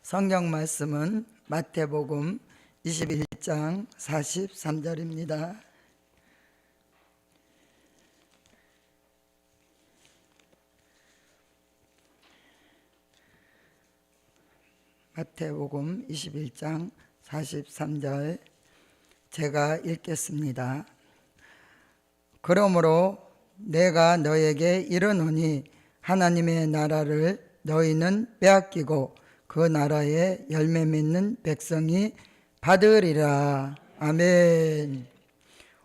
성경 말씀은 마태복음 21장 43절입니다. 마태복음 21장 43절 제가 읽겠습니다. 그러므로 내가 너에게 이르노니 하나님의 나라를 너희는 빼앗기고 그 나라에 열매 맺는 백성이 받으리라. 아멘.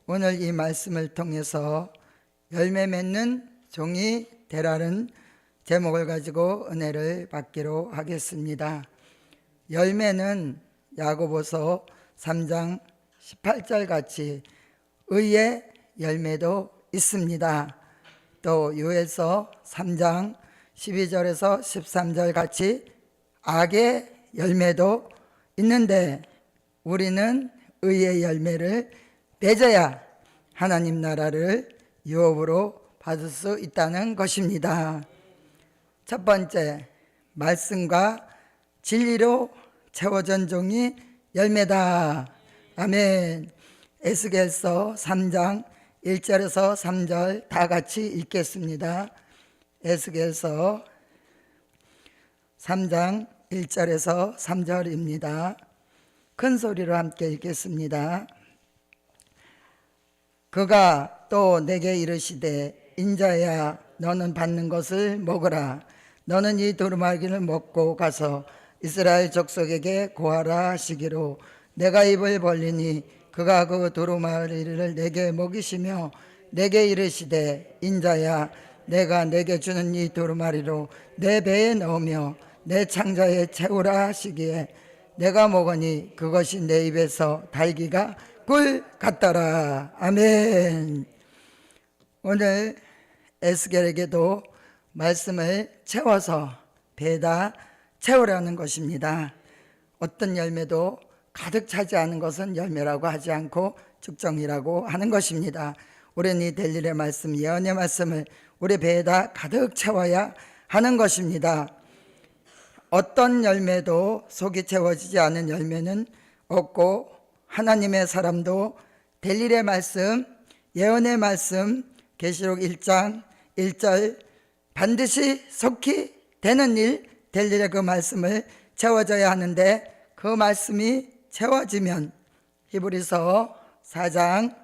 오늘 이 말씀을 통해서 열매 맺는 종이 되라는 제목을 가지고 은혜를 받기로 하겠습니다. 열매는 야고보서 3장 18절 같이 의의 열매도 있습니다. 또 요엘서 3장 12절에서 13절 같이 악의 열매도 있는데 우리는 의의 열매를 맺어야 하나님 나라를 유업으로 받을 수 있다는 것입니다. 첫 번째, 말씀과 진리로 채워진 종이 열매다. 아멘. 에스겔서 3장 1절에서 3절 다 같이 읽겠습니다. 에스겔서 3장 1절에서 3절입니다. 큰 소리로 함께 읽겠습니다. 그가 또 내게 이르시되 인자야 너는 받는 것을 먹으라. 너는 이 두루마기를 먹고 가서 이스라엘 족속에게 고하라 하시기로 내가 입을 벌리니 그가 그 두루마리를 내게 먹이시며 내게 이르시되 인자야 내가 내게 주는 이 두루마리로 내 배에 넣으며 내 창자에 채우라 하시기에 내가 먹으니 그것이 내 입에서 달기가 꿀 같더라. 아멘. 오늘 에스겔에게도 말씀을 채워서 배에다 채우라는 것입니다. 어떤 열매도 가득 차지 않은 것은 열매라고 하지 않고 죽정이라고 하는 것입니다. 우리는 이 될 일의 말씀, 예언의 말씀을 우리 배에다 가득 채워야 하는 것입니다. 어떤 열매도 속이 채워지지 않은 열매는 없고 하나님의 사람도 될 일의 말씀, 예언의 말씀, 계시록 1장 1절 반드시 속히 되는 일, 될 일의 그 말씀을 채워져야 하는데 그 말씀이 채워지면 히브리서 4장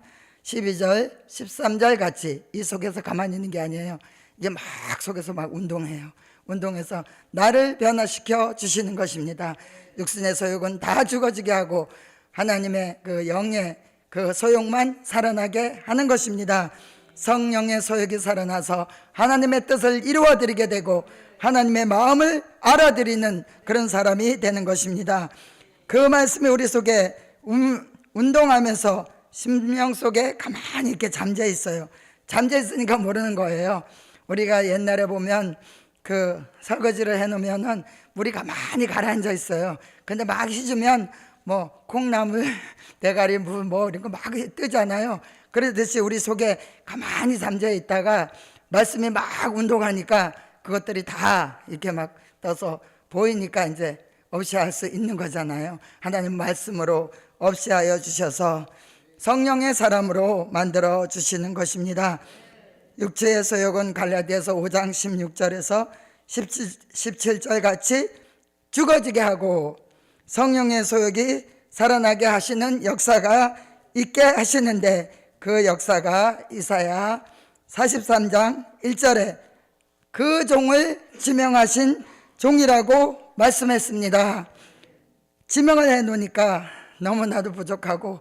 12절 13절 같이 이 속에서 가만히 있는 게 아니에요. 이게 막 속에서 막 운동해요. 운동해서 나를 변화시켜 주시는 것입니다. 육신의 소욕은 다 죽어지게 하고 하나님의 그 영의 그 소욕만 살아나게 하는 것입니다. 성령의 소욕이 살아나서 하나님의 뜻을 이루어 드리게 되고 하나님의 마음을 알아들이는 그런 사람이 되는 것입니다. 그 말씀이 우리 속에 운동하면서 심령 속에 가만히 이렇게 잠재 있어요. 잠재 있으니까 모르는 거예요. 우리가 옛날에 보면 그 설거지를 해놓으면은 물이 가만히 가라앉아 있어요. 근데 막 휘주면 뭐 콩나물, 대가리, 물 뭐 이런 거 막 뜨잖아요. 그러듯이 우리 속에 가만히 잠재 있다가 말씀이 막 운동하니까 그것들이 다 이렇게 막 떠서 보이니까 이제 없이할 수 있는 거잖아요. 하나님 말씀으로 없이하여 주셔서 성령의 사람으로 만들어 주시는 것입니다. 육체의 소욕은 갈라디아서 5장 16절에서 17절 같이 죽어지게 하고 성령의 소욕이 살아나게 하시는 역사가 있게 하시는데 그 역사가 이사야 43장 1절에 그 종을 지명하신 종이라고 말씀했습니다. 지명을 해놓으니까 너무나도 부족하고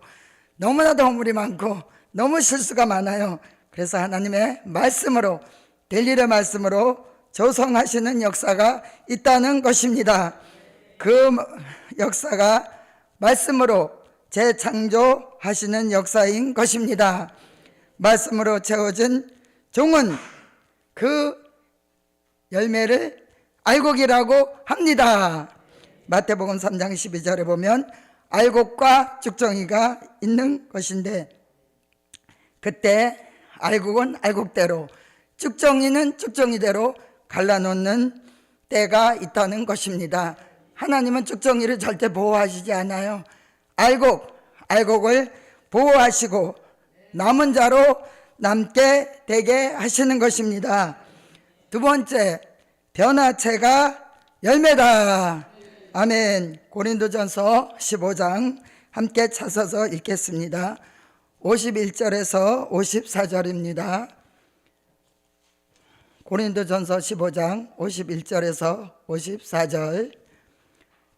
너무나도 허물이 많고 너무 실수가 많아요. 그래서 하나님의 말씀으로 될 일의 말씀으로 조성하시는 역사가 있다는 것입니다. 그 역사가 말씀으로 재창조하시는 역사인 것입니다. 말씀으로 채워진 종은 그 열매를 알곡이라고 합니다. 마태복음 3장 12절에 보면 알곡과 죽정이가 있는 것인데 그때 알곡은 알곡대로 죽정이는 죽정이대로 갈라놓는 때가 있다는 것입니다. 하나님은 쭉정이를 절대 보호하시지 않아요. 알곡을 보호하시고 남은 자로 남게 되게 하시는 것입니다. 두 번째, 변화체가 열매다. 아멘. 고린도전서 15장 함께 찾아서 읽겠습니다. 51절에서 54절입니다. 고린도전서 15장 51절에서 54절.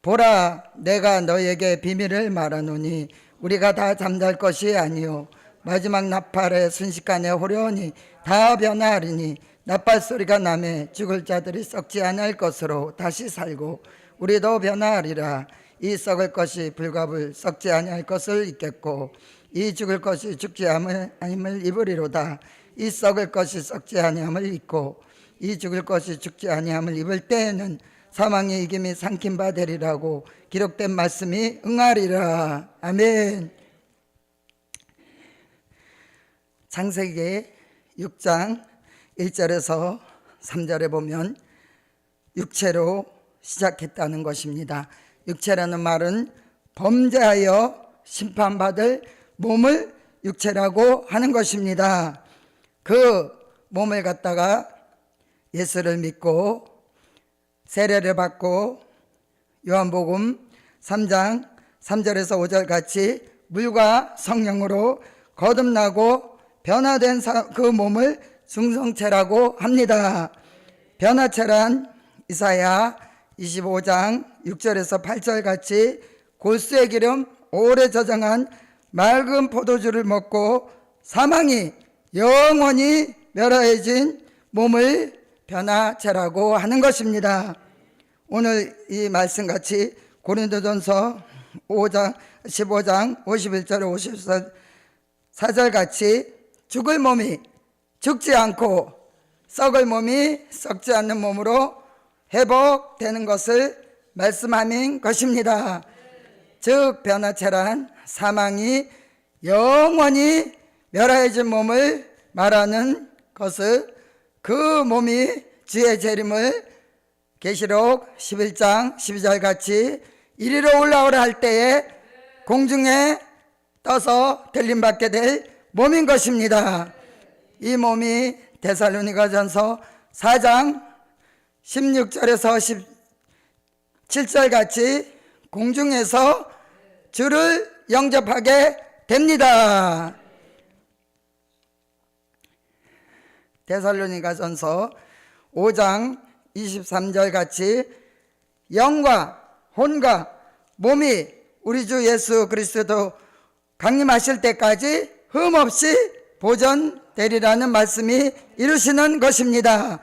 보라, 내가 너에게 비밀을 말하노니 우리가 다 잠잘 것이 아니요 마지막 나팔의 순식간에 호련히 다 변화하리니 나팔 소리가 나매 죽을 자들이 썩지 않을 것으로 다시 살고 우리도 변화하리라. 이 썩을 것이 불가불 썩지 아니할 것을 입겠고 이 죽을 것이 죽지 아니함을 입으리로다. 이 썩을 것이 썩지 아니함을 입고 이 죽을 것이 죽지 아니함을 입을 때에는 사망의 이김이 삼킨 바 되리라고 기록된 말씀이 응하리라. 아멘. 창세기 6장 1절에서 3절에 보면 육체로 시작했다는 것입니다. 육체라는 말은 범죄하여 심판받을 몸을 육체라고 하는 것입니다. 그 몸을 갖다가 예수를 믿고 세례를 받고 요한복음 3장 3절에서 5절 같이 물과 성령으로 거듭나고 변화된 그 몸을 중성체라고 합니다. 변화체란 이사야 25장 6절에서 8절 같이 골수의 기름 오래 저장한 맑은 포도주를 먹고 사망이 영원히 멸하해진 몸을 변화체라고 하는 것입니다. 오늘 이 말씀같이 고린도전서 15장 51절 54절 같이 죽을 몸이 죽지 않고 썩을 몸이 썩지 않는 몸으로 회복되는 것을 말씀하는 것입니다. 즉 변화체란 사망이 영원히 멸하여진 몸을 말하는 것을 그 몸이 주의 재림을 계시록 11장 12절 같이 이리로 올라오라 할 때에 공중에 떠서 들림받게 될 몸인 것입니다. 이 몸이 데살로니가전서 4장 16절에서 17절 같이 공중에서 주를 영접하게 됩니다. 데살로니가전서 5장 23절 같이 영과 혼과 몸이 우리 주 예수 그리스도 강림하실 때까지 흠없이 보존되리라는 말씀이 이루시는 것입니다.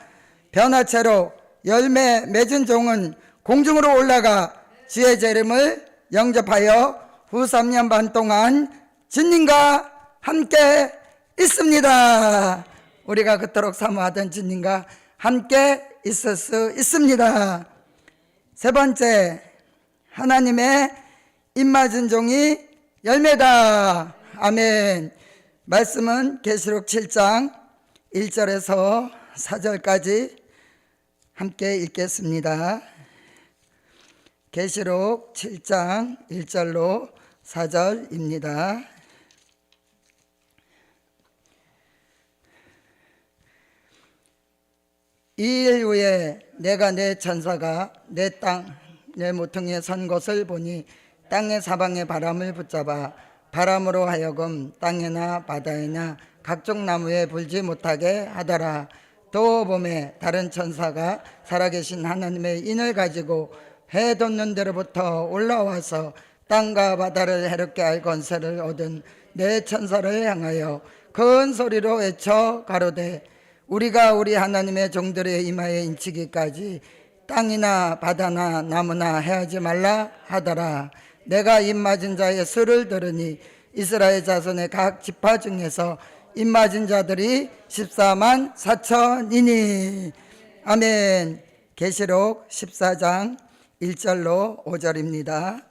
변화체로 열매 맺은 종은 공중으로 올라가 주의 재림을 영접하여 후 3년 반 동안 주님과 함께 있습니다. 우리가 그토록 사모하던 주님과 함께 있을 수 있습니다. 세 번째, 하나님의 입맞은 종이 열매다. 아멘. 말씀은 계시록 7장 1절에서 4절까지 함께 읽겠습니다. 계시록 7장 1절로 4절입니다. 이일 후에 내가 내 천사가 내 모퉁이에 선 것을 보니 땅의 사방의 바람을 붙잡아 바람으로 하여금 땅에나 바다에나 각종 나무에 불지 못하게 하더라. 또 봄에 다른 천사가 살아계신 하나님의 인을 가지고 해 돋는 데로부터 올라와서 땅과 바다를 해롭게 할 권세를 얻은 내 천사를 향하여 큰 소리로 외쳐 가로되 우리가 우리 하나님의 종들의 이마에 인치기까지 땅이나 바다나 나무나 해하지 말라 하더라. 내가 입맞은 자의 수를 들으니 이스라엘 자손의 각 지파 중에서 입맞은 자들이 14만 4천이니. 아멘. 계시록 14장 1절로 5절입니다.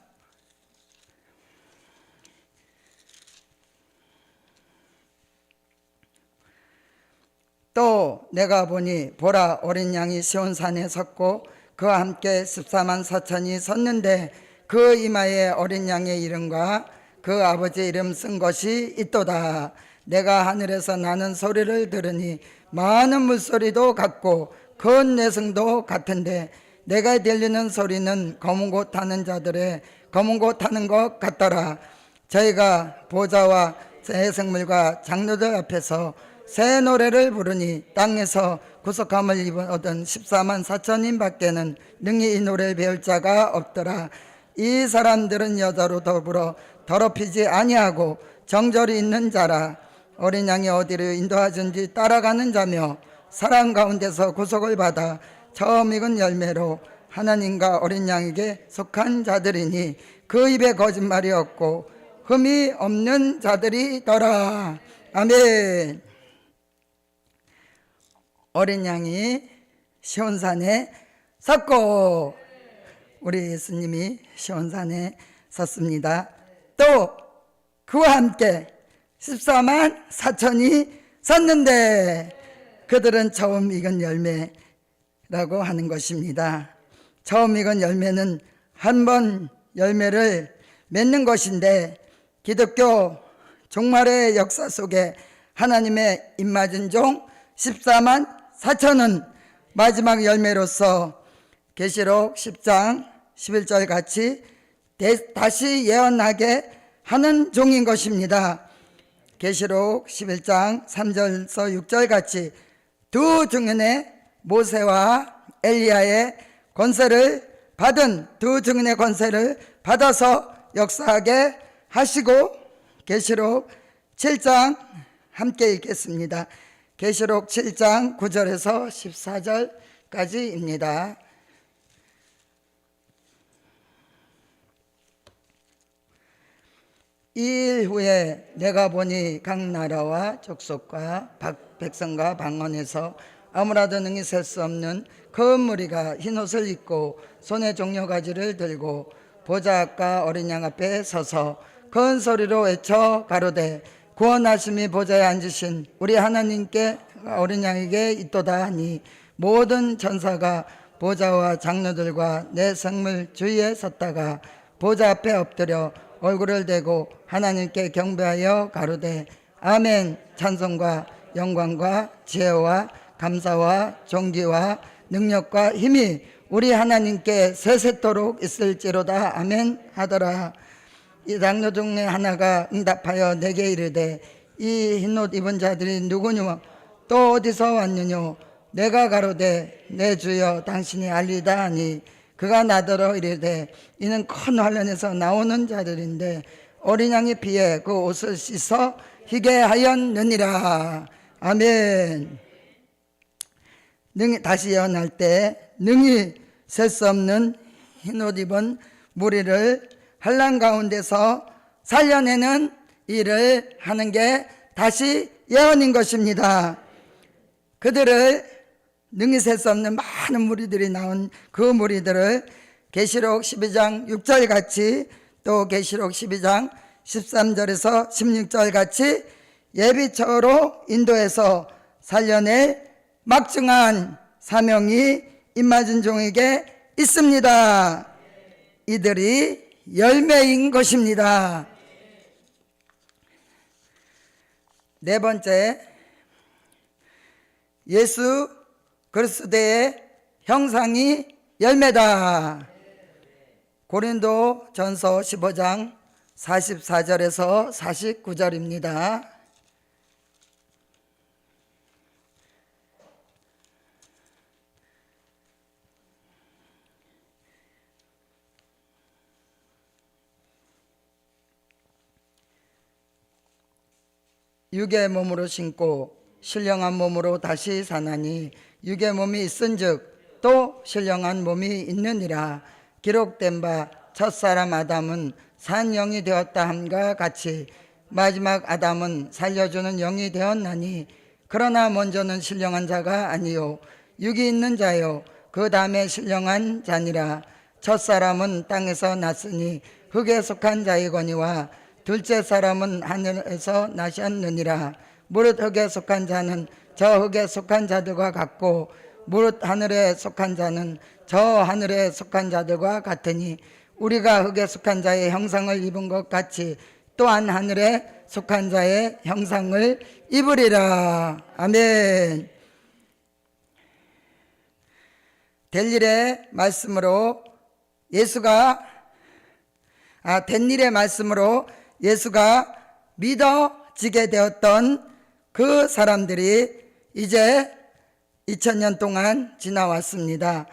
또 내가 보니 보라 어린 양이 시온산에 섰고 그와 함께 14만 4천이 섰는데 그 이마에 어린 양의 이름과 그 아버지 이름 쓴 것이 있도다. 내가 하늘에서 나는 소리를 들으니 많은 물소리도 같고 큰 내성도 같은데 내가 들리는 소리는 검은 곳 타는 자들의 검은 곳 타는 것 같더라. 저희가 보좌와 새 생물과 장로들 앞에서 새 노래를 부르니 땅에서 구속함을 얻은 14만 4천인 밖에는 능히 이 노래를 배울 자가 없더라. 이 사람들은 여자로 더불어 더럽히지 아니하고 정절이 있는 자라. 어린 양이 어디를 인도하든지 따라가는 자며 사랑 가운데서 구속을 받아 처음 익은 열매로 하나님과 어린 양에게 속한 자들이니 그 입에 거짓말이 없고 흠이 없는 자들이더라. 아멘. 어린 양이 시온산에 섰고, 우리 예수님이 시온산에 섰습니다. 또 그와 함께 14만 4천이 섰는데 그들은 처음 익은 열매라고 하는 것입니다. 처음 익은 열매는 한 번 열매를 맺는 것인데, 기독교 종말의 역사 속에 하나님의 입맞은 종 14만 4천은 마지막 열매로서 계시록 10장 11절 같이 다시 예언하게 하는 종인 것입니다. 계시록 11장 3절에서 6절 같이 두 증인의 모세와 엘리야의 권세를 받은 두 증인의 권세를 받아서 역사하게 하시고, 계시록 7장 함께 읽겠습니다. 계시록 7장 9절에서 14절까지입니다. 이 일 후에 내가 보니 각 나라와 족속과 백성과 방언에서 아무라도 능히 셀 수 없는 큰 무리가 흰옷을 입고 손에 종려가지를 들고 보좌 앞과 어린 양 앞에 서서 큰 소리로 외쳐 가로되 구원하심이 보좌에 앉으신 우리 하나님께 어린 양에게 있도다 하니, 모든 천사가 보좌와 장로들과 내 생물 주위에 섰다가 보좌 앞에 엎드려 얼굴을 대고 하나님께 경배하여 가로되 아멘. 찬송과 영광과 지혜와 감사와 존귀와 능력과 힘이 우리 하나님께 세세토록 있을지로다. 아멘 하더라. 이 장로 중에 하나가 응답하여 내게 이르되 이 흰옷 입은 자들이 누구뇨? 또 어디서 왔느뇨? 내가 가로되 내 주여 당신이 알리다 하니, 그가 나더러 이르되 이는 큰 환란에서 나오는 자들인데 어린 양의 피에 그 옷을 씻어 희게 하였느니라. 아멘. 다시 예언할 때 능히 셀 수 없는 흰옷 입은 무리를 환란 가운데서 살려내는 일을 하는 게 다시 예언인 것입니다. 그들을 능히 셀 수 없는 많은 무리들이 나온 그 무리들을 계시록 12장 6절 같이, 또 계시록 12장 13절에서 16절 같이 예비처로 인도해서 살려낼 막중한 사명이 입맞은 종에게 있습니다. 이들이 열매인 것입니다. 네 번째, 예수 그리스도의 형상이 열매다. 고린도 전서 15장 44절에서 49절입니다. 육의 몸으로 신고 신령한 몸으로 다시 사나니 육의 몸이 있은즉 또 신령한 몸이 있느니라. 기록된 바 첫사람 아담은 산 영이 되었다 함과 같이 마지막 아담은 살려주는 영이 되었나니, 그러나 먼저는 신령한 자가 아니요 육이 있는 자요 그 다음에 신령한 자니라. 첫사람은 땅에서 났으니 흙에 속한 자이거니와 둘째 사람은 하늘에서 나셨느니라. 무릇 흙에 속한 자는 저 흙에 속한 자들과 같고 무릇 하늘에 속한 자는 저 하늘에 속한 자들과 같으니 우리가 흙에 속한 자의 형상을 입은 것 같이 또한 하늘에 속한 자의 형상을 입으리라. 아멘. 될 일의 말씀으로 된 일의 말씀으로 예수가 믿어지게 되었던 그 사람들이 이제 2000년 동안 지나왔습니다.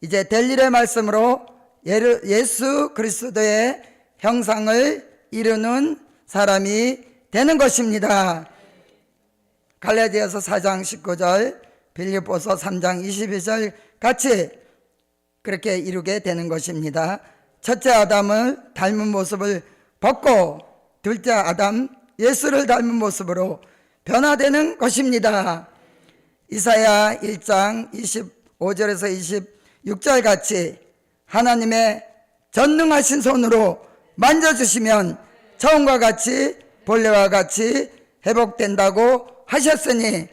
이제 될 일의 말씀으로 예수 그리스도의 형상을 이루는 사람이 되는 것입니다. 갈라디아서 4장 19절, 빌립보서 3장 22절 같이 그렇게 이루게 되는 것입니다. 첫째 아담을 닮은 모습을 벗고 둘째 아담 예수를 닮은 모습으로 변화되는 것입니다. 이사야 1장 25절에서 26절 같이 하나님의 전능하신 손으로 만져주시면 처음과 같이 본래와 같이 회복된다고 하셨으니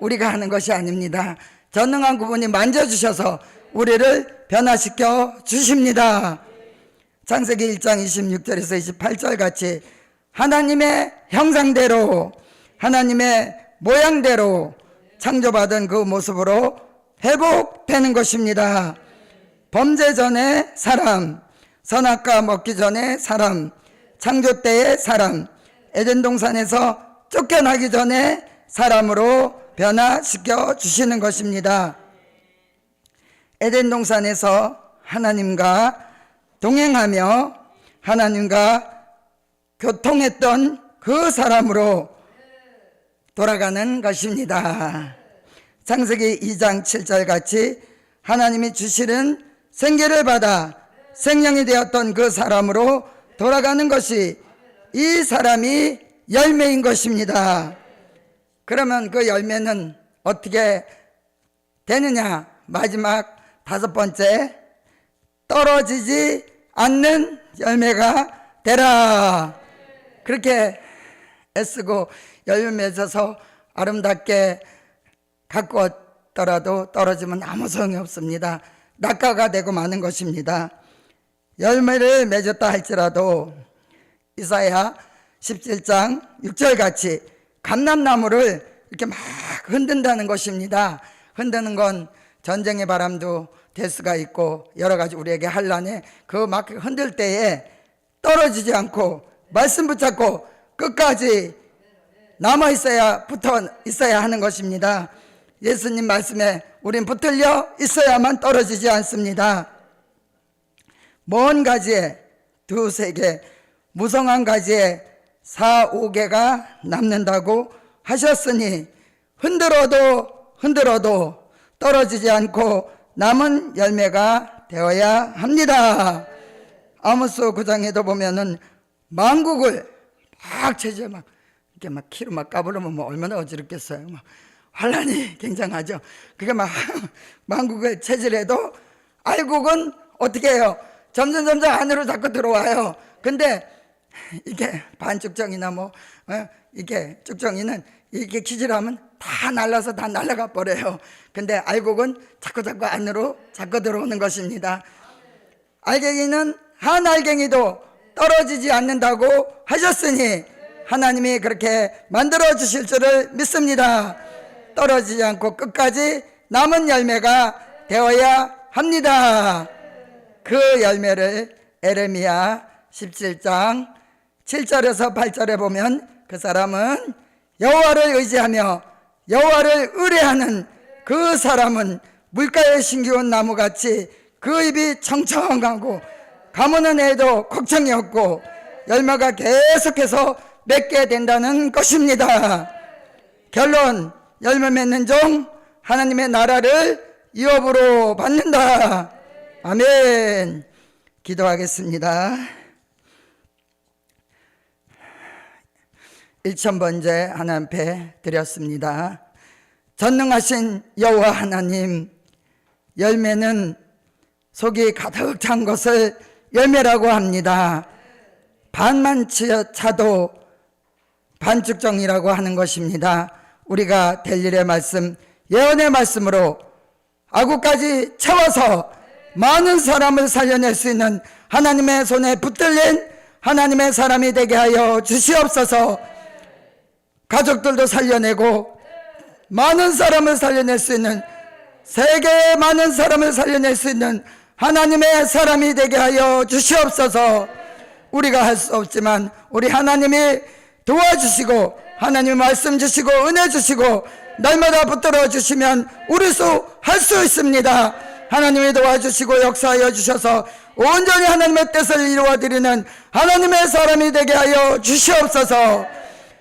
우리가 하는 것이 아닙니다. 전능한 그분이 만져주셔서 우리를 변화시켜 주십니다. 창세기 1장 26절에서 28절 같이 하나님의 형상대로 하나님의 모양대로 창조받은 그 모습으로 회복되는 것입니다. 범죄 전의 사람, 선악과 먹기 전의 사람, 창조 때의 사람, 에덴 동산에서 쫓겨나기 전에 사람으로 변화시켜 주시는 것입니다. 에덴 동산에서 하나님과 동행하며 하나님과 교통했던 그 사람으로 돌아가는 것입니다. 창세기 2장 7절 같이 하나님이 주시는 생기를 받아 생명이 되었던 그 사람으로 돌아가는 것이 이 사람이 열매인 것입니다. 그러면 그 열매는 어떻게 되느냐? 마지막 5번째, 떨어지지 않는 열매가 되라. 그렇게 애쓰고 열매 맺어서 아름답게 가꾸었더라도 떨어지면 아무 소용이 없습니다. 낙가가 되고 마는 것입니다. 열매를 맺었다 할지라도 이사야 17장 6절 같이 감람나무를 이렇게 막 흔든다는 것입니다. 흔드는 건 전쟁의 바람도 될 수가 있고 여러 가지 우리에게 환난에 그 막 흔들 때에 떨어지지 않고 말씀 붙잡고 끝까지 남아 붙어 있어야 하는 것입니다. 예수님 말씀에 우린 붙들려 있어야만 떨어지지 않습니다. 먼 가지에 2-3개, 무성한 가지에 4-5개가 남는다고 하셨으니 흔들어도 떨어지지 않고 남은 열매가 되어야 합니다. 아모스 9장에도 보면은 만국을 막 체제 이렇게 막 키로 막 까불으면 뭐 얼마나 어지럽겠어요. 환란이 굉장하죠. 그게 막 만국을 체질해도 알곡은 어떻게 해요? 점점 안으로 자꾸 들어와요. 근데 이게 반죽정이나 이게 쭉정이는 이렇게 기질하면 다 날라서 다 날아가 버려요. 근데 알곡은 자꾸 안으로 자꾸 들어오는 것입니다. 알갱이는 한 알갱이도 떨어지지 않는다고 하셨으니 하나님이 그렇게 만들어 주실 줄을 믿습니다. 떨어지지 않고 끝까지 남은 열매가 되어야 합니다. 그 열매를 에레미야 17장 7절에서 8절에 보면 그 사람은 여호와를 의지하며 여호와를 의뢰하는 그 사람은 물가에 심기운 나무같이 그 잎이 청청하고 가무는 애도 걱정이 없고 열매가 계속해서 맺게 된다는 것입니다. 결론, 열매 맺는 종 하나님의 나라를 유업으로 받는다. 아멘. 기도하겠습니다. 1000번째 하나님 앞에 드렸습니다. 전능하신 여호와 하나님, 열매는 속이 가득 찬 것을 열매라고 합니다. 반만 차도 반죽정이라고 하는 것입니다. 우리가 될 일의 말씀, 예언의 말씀으로 아구까지 채워서 많은 사람을 살려낼 수 있는 하나님의 손에 붙들린 하나님의 사람이 되게 하여 주시옵소서. 가족들도 살려내고 많은 사람을 살려낼 수 있는, 세계의 많은 사람을 살려낼 수 있는 하나님의 사람이 되게 하여 주시옵소서. 우리가 할 수 없지만 우리 하나님이 도와주시고 하나님 말씀 주시고 은혜 주시고 날마다 붙들어 주시면 우리 할 수 있습니다. 하나님이 도와주시고 역사하여 주셔서 온전히 하나님의 뜻을 이루어드리는 하나님의 사람이 되게 하여 주시옵소서.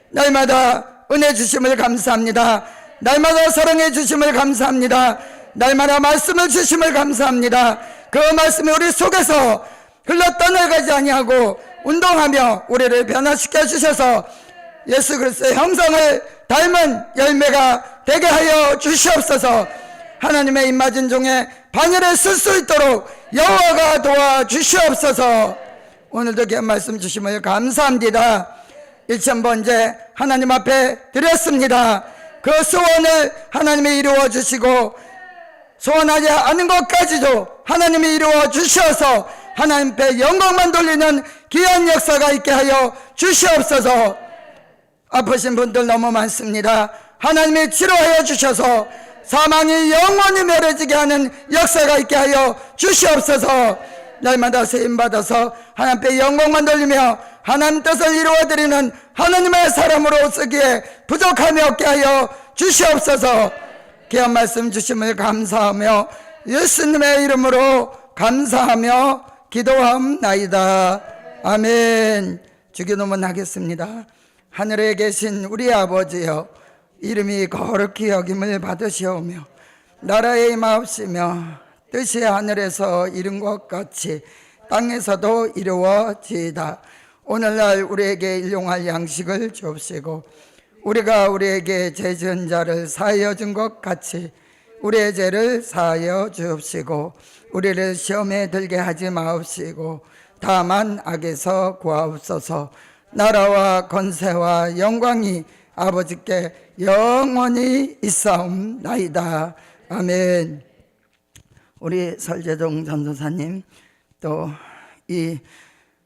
날마다 은혜 주심을 감사합니다. 날마다 사랑해 주심을 감사합니다. 날마다 말씀을 주심을 감사합니다. 그 말씀이 우리 속에서 흘러 떠나가지 아니하고 운동하며 우리를 변화시켜 주셔서 예수 그리스도의 형상을 닮은 열매가 되게 하여 주시옵소서. 하나님의 입맞은 종의 반열에 쓸 수 있도록 여호와가 도와주시옵소서. 오늘도 귀한 말씀 주심을 감사합니다. 1000번째 하나님 앞에 드렸습니다. 그 소원을 하나님이 이루어 주시고 소원하지 않은 것까지도 하나님이 이루어 주셔서 하나님 앞에 영광만 돌리는 귀한 역사가 있게 하여 주시옵소서. 아프신 분들 너무 많습니다. 하나님이 치료하여 주셔서 사망이 영원히 멸해지게 하는 역사가 있게 하여 주시옵소서. 날마다 세임받아서 하나님 앞에 영광만 돌리며 하나님 뜻을 이루어드리는 하나님의 사람으로 쓰기에 부족함이 없게 하여 주시옵소서. 귀한 말씀 주심을 감사하며 예수님의 이름으로 감사하며 기도함나이다. 아멘. 주기도문 하겠습니다. 하늘에 계신 우리 아버지여, 이름이 거룩히 여김을 받으시오며 나라의 임하옵시며 뜻이 하늘에서 이룬 것 같이 땅에서도 이루어지이다. 오늘날 우리에게 일용할 양식을 주옵시고 우리가 우리에게 죄 지은 자를 사하여 준 것 같이 우리의 죄를 사하여 주옵시고 우리를 시험에 들게 하지 마옵시고 다만 악에서 구하옵소서. 나라와 권세와 영광이 아버지께 영원히 있사옵나이다. 아멘. 우리 설재동 전도사님, 또 이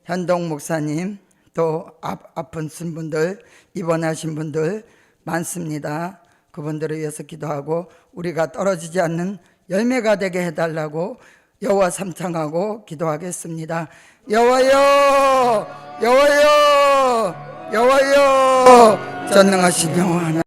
현동 목사님, 또 아픈 분들, 입원하신 분들 많습니다. 그분들을 위해서 기도하고 우리가 떨어지지 않는 열매가 되게 해달라고 여호와 삼창하고 기도하겠습니다. 여호와여, 여호와여, 여호와여, 전능하신 여호와 하나님,